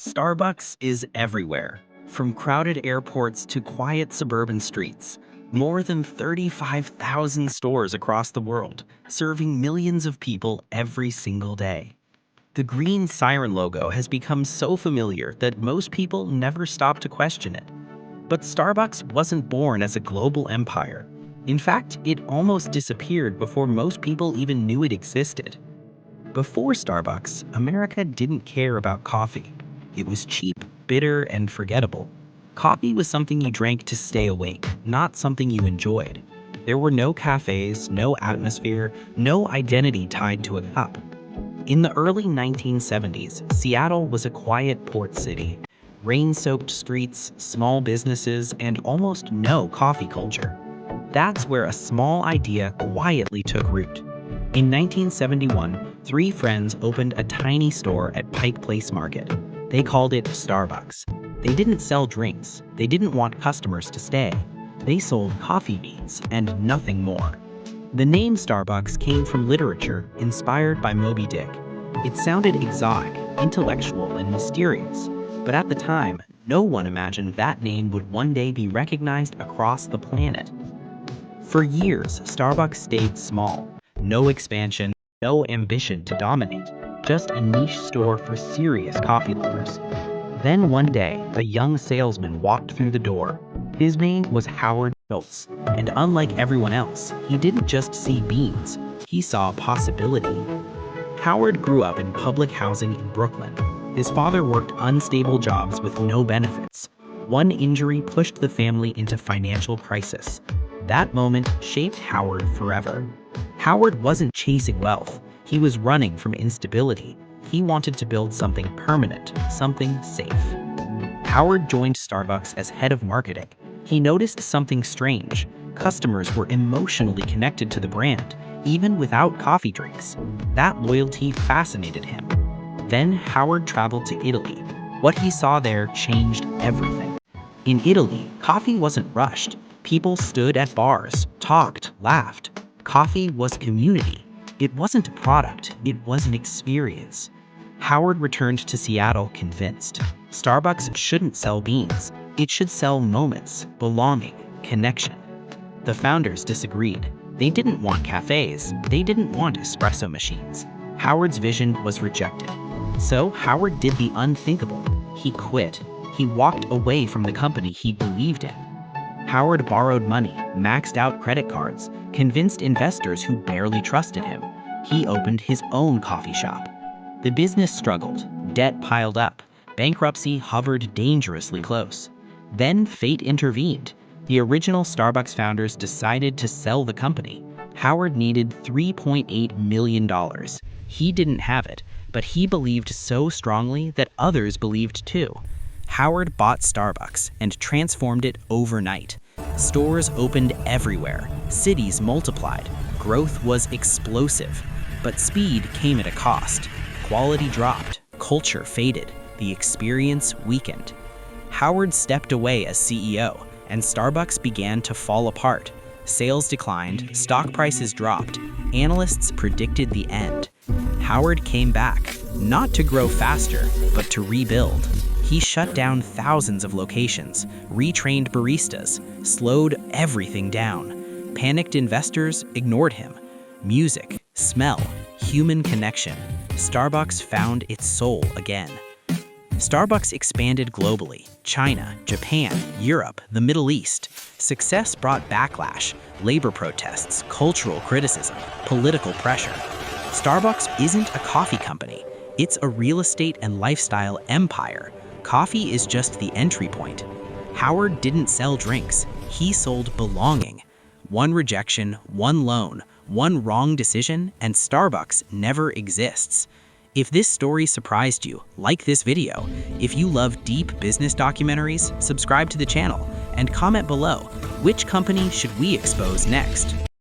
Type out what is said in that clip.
Starbucks is everywhere, from crowded airports to quiet suburban streets. More than 35,000 stores across the world, serving millions of people every single day. The green siren logo has become so familiar that most people never stop to question it. But Starbucks wasn't born as a global empire. In fact, it almost disappeared before most people even knew it existed. Before Starbucks, America didn't care about coffee. It was cheap, bitter, and forgettable. Coffee was something you drank to stay awake, not something you enjoyed. There were no cafes, no atmosphere, no identity tied to a cup. In the early 1970s, Seattle was a quiet port city. Rain-soaked streets, small businesses, and almost no coffee culture. That's where a small idea quietly took root. In 1971, three friends opened a tiny store at Pike Place Market. They called it Starbucks. They didn't sell drinks. They didn't want customers to stay. They sold coffee beans and nothing more. The name Starbucks came from literature inspired by Moby Dick. It sounded exotic, intellectual, and mysterious. But at the time, no one imagined that name would one day be recognized across the planet. For years, Starbucks stayed small. No expansion, no ambition to dominate. Just a niche store for serious coffee lovers. Then one day, a young salesman walked through the door. His name was Howard Schultz, and unlike everyone else, he didn't just see beans, he saw possibility. Howard grew up in public housing in Brooklyn. His father worked unstable jobs with no benefits. One injury pushed the family into financial crisis. That moment shaped Howard forever. Howard wasn't chasing wealth. He was running from instability. He wanted to build something permanent, something safe. Howard joined Starbucks as head of marketing. He noticed something strange. Customers were emotionally connected to the brand, even without coffee drinks. That loyalty fascinated him. Then Howard traveled to Italy. What he saw there changed everything. In Italy, coffee wasn't rushed. People stood at bars, talked, laughed. Coffee was community. It wasn't a product, it was an experience. Howard returned to Seattle convinced. Starbucks shouldn't sell beans. It should sell moments, belonging, connection. The founders disagreed. They didn't want cafes. They didn't want espresso machines. Howard's vision was rejected. So Howard did the unthinkable. He quit. He walked away from the company he believed in. Howard borrowed money, maxed out credit cards, convinced investors who barely trusted him. He opened his own coffee shop. The business struggled, debt piled up, bankruptcy hovered dangerously close. Then fate intervened. The original Starbucks founders decided to sell the company. Howard needed $3.8 million. He didn't have it, but he believed so strongly that others believed too. Howard bought Starbucks and transformed it overnight. Stores opened everywhere. Cities multiplied. Growth was explosive. But speed came at a cost. Quality dropped. Culture faded. The experience weakened. Howard stepped away as CEO, and Starbucks began to fall apart. Sales declined, stock prices dropped. Analysts predicted the end. Howard came back, not to grow faster, but to rebuild. He shut down thousands of locations, retrained baristas, slowed everything down. Panicked investors ignored him. Music, smell, human connection. Starbucks found its soul again. Starbucks expanded globally. China, Japan, Europe, the Middle East. Success brought backlash, labor protests, cultural criticism, political pressure. Starbucks isn't a coffee company. It's a real estate and lifestyle empire. Coffee is just the entry point. Howard didn't sell drinks. He sold belonging. One rejection, one loan, one wrong decision, and Starbucks never exists. If this story surprised you, like this video. If you love deep business documentaries, subscribe to the channel and comment below, which company should we expose next?